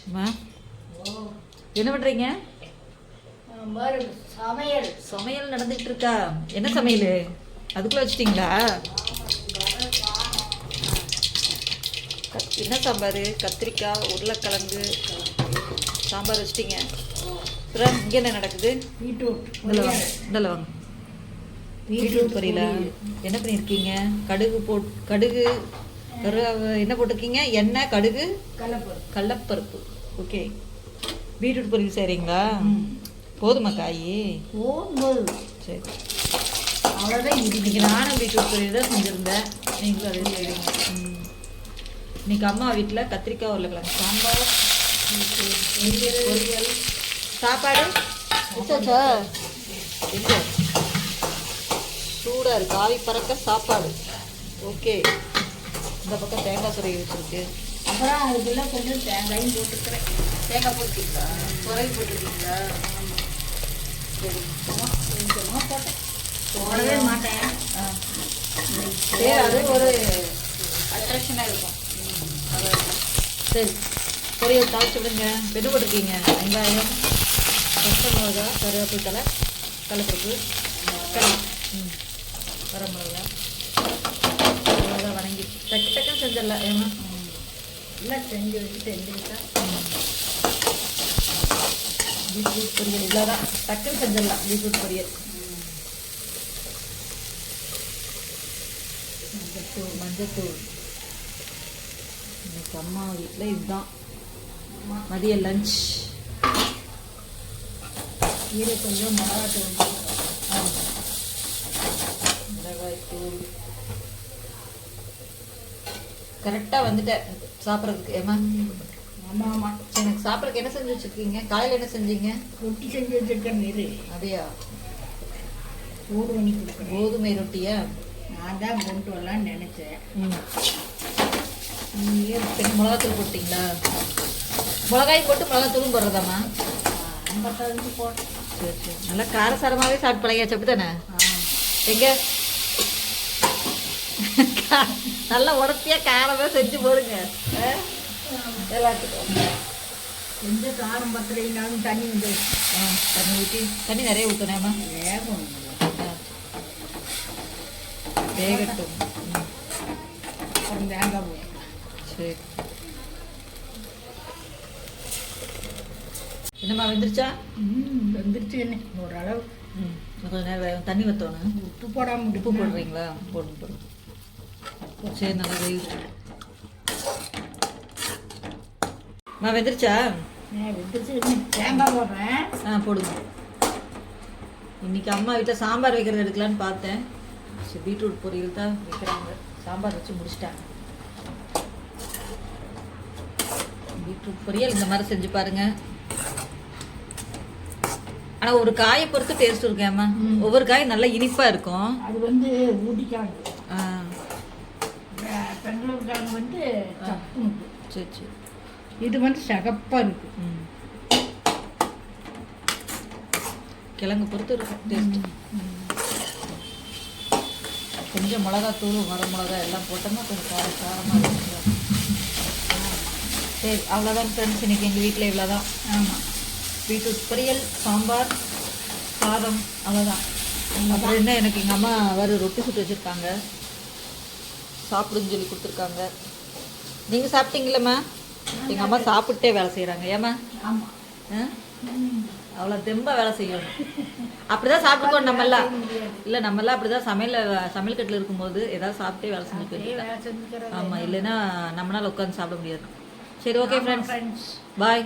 அம்மா என்ன பண்ணுறீங்க? சமையல் சமையல் நடந்துகிட்டு இருக்கா? என்ன சமையல்? அதுக்குள்ளே வச்சிட்டிங்களா? என்ன சாம்பார்? கத்திரிக்காய், உருளைக்கிழங்கு சாம்பார் வச்சிட்டிங்க. அப்புறம் இங்கே என்ன நடக்குது? பீட்ரூட் இதில் வாங்க. பீட்ரூட் பொரியலா? என்ன பண்ணியிருக்கீங்க? கடுகு என்ன போட்டிருக்கீங்க? எண்ணெய், கடுகு, கடலப்பருப்பு. ஓகே. பீட்ரூட் பொரியல் செய்கிறீங்களா? போதுமா காய்? போதும். சரி, அவ்வளோதான். இன்னைக்கு நானும் பீட்ரூட் பொரியல் தான் செஞ்சுருந்தேன். நீங்களும் அதே செய்வீங்க. இன்னைக்கு அம்மா வீட்டில் கத்திரிக்காய் உருளைக்கிழங்கு சாம்பார், பொரியல், சாப்பாடு வச்சாச்சா? இல்லை, சூடாக இருக்கு. ஆவி பறக்க சாப்பாடு. ஓகே. இந்த பக்கம் தேங்காய் சுரையை வச்சுருக்கு. அப்புறம் அதுக்குள்ள கொஞ்சம் தேங்காயும் போட்டுக்கிறேன். தேங்காய் போட்டுருக்கீங்களா? சுரை போட்டுருக்கீங்களா? சரி, கொஞ்சமாக போட்டேன். போடவே மாட்டேன். சரி, அது ஒரு அட்ராக்ஷனாக இருக்கும். சரி, பொரியல் தாளிச்சு விடுங்க. என்ன போட்டிருக்கீங்க? வெங்காயம், பச்சை மிளகா, கருவேப்பிலை, கடலப்பருப்பு, வரமிளகா, மிளகா வணங்கி டக்கு டக்குன்னு செஞ்சிடலாம். ஏமா இல்லை செஞ்சு செஞ்சுக்கிட்டா பீட்ரூட் பொரியல் இவ்வளோதான். டக்குன்னு செஞ்சிடலாம் பீட்ரூட் பொரியல். மஞ்சத்தூள். இன்னைக்கு அம்மா வீட்டில் இதுதான் மதிய லஞ்ச். கீரை கொஞ்சம் மிளகாத்தூள், மிளகாய்த்தூள். கரெக்டாக வந்துட்டேன் சாப்பிட்றதுக்கு. ஏமா ஆமாம் ஆமாம். எனக்கு சாப்பிட்றதுக்கு என்ன செஞ்சு வச்சுருக்கீங்க? காலையில் என்ன செஞ்சீங்க? ரொட்டி செஞ்சு வச்சுருக்கேன். நீர் அப்படியா? சூடு பண்ணி கொடுக்குறேன். கோதுமை ரொட்டியா? நான் தான் கொண்டு வரலான்னு நினச்சேன். மிளகாத்தூள் போட்டிங்களா? மிளகாய் போட்டு மிளகாத்தூளும் போடுறதாம்மா? 55 போட்டேன். சரி சரி, நல்லா காரசாரமாகவே சாப்பிட்டு பழகியாச்சு. அப்படி தானே? எங்க நல்லா உடச்சியாக காரமாக செஞ்சு போடுங்க எல்லாத்துக்கும். கொஞ்சம் காரம் பத்திரைனாலும் தண்ணி வந்து தண்ணி ஊற்றி தண்ணி நிறைய ஊற்றணேம்மா. வேகம் வேகட்டும். அப்புறம் தேங்காய் போட்டு. சரி, என்னம்மா வெந்துருச்சா? வெந்துருச்சு. என்ன ஓரளவு. கொஞ்சம் நேரம் தண்ணி ஊற்றணும். உப்பு போடாமல் உப்பு போடுறீங்களா? போடுங்க போடுங்க. சரி, நல்லா வெயிட்டு. வெந்துருச்சா? வெந்துருச்சு. தேங்காய் போடுறேன். போடுங்க. இன்னைக்கு அம்மா வீட்டில் சாம்பார் வைக்கிறது எடுக்கலான்னு பார்த்தேன். சரி, பீட்ரூட் பொரியல் தான் வைக்கிறாங்க. சாம்பார் வச்சு முடிச்சிட்டாங்க. பீட்ரூட் பொரியல் இந்த மாதிரி செஞ்சு பாருங்க. ஆனால் ஒரு காயை பொறுத்து டேஸ்ட் இருக்கேம்மா. ஒவ்வொரு காய் நல்லா இனிப்பாக இருக்கும். அது வந்து ஊட்டிக்காங்க. பெங்களூர் பெங்களூர்காரங்க வந்து சரி சரி. இது வந்து சகப்பாக இருக்கு. கிழங்கு பொறுத்து இருக்கும் டேஸ்ட். கொஞ்சம் மிளகாத்தூள், வரமிளகா எல்லாம் போட்டோம்னா கொஞ்சம் காரமாக இருக்கும். சரி, அவ்வளோதான் ஃப்ரெண்ட்ஸ். இன்றைக்கி எங்கள் வீட்டில் இவ்வளோதான். ஆமாம், பீட்ரூட் பொரியல், சாம்பார், சாதம், அவ்வளோதான். அப்புறம் என்ன, எனக்கு எங்கள் அம்மா வேறு ரொட்டி சுட்டு வச்சுருக்காங்க. சாப்பிடுன்னு சொல்லி கொடுத்துருக்காங்க. நீங்கள் சாப்பிட்டீங்களம்மா? எங்கள் அம்மா சாப்பிட்டே வேலை செய்கிறாங்க. ஏம்மா? ஆமாம். அவ்வளோ தெம்பாக வேலை செய்யணும். அப்படி தான் சாப்பிட்டுக்கோணும் நம்மெல்லாம். இல்லை, நம்மெல்லாம் அப்படி தான் சமையல் கட்டில் இருக்கும்போது ஏதாவது சாப்பிட்டே வேலை செஞ்சுட்டு. ஆமாம், இல்லைன்னா நம்மளால் உட்காந்து சாப்பிட முடியாது. சரி, ஓகே ஃப்ரெண்ட்ஸ், பாய்.